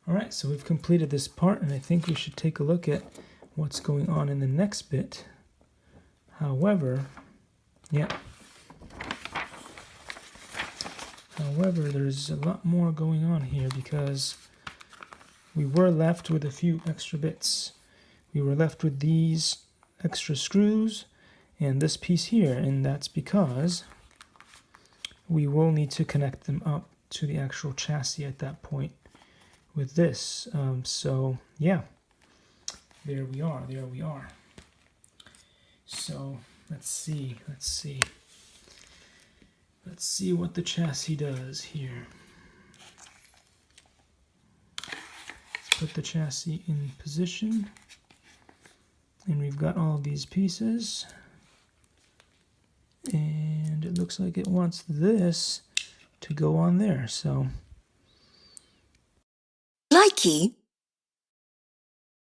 All right, so we've completed this part, and I think we should take a look at what's going on in the next bit. However, there's a lot more going on here because we were left with a few extra bits. We were left with these extra screws and this piece here, and that's because we will need to connect them up to the actual chassis at that point with this. So yeah, there we are. So let's see what the chassis does here. Let's put the chassis in position, and we've got all these pieces, and it looks like it wants this to go on there. So Likey.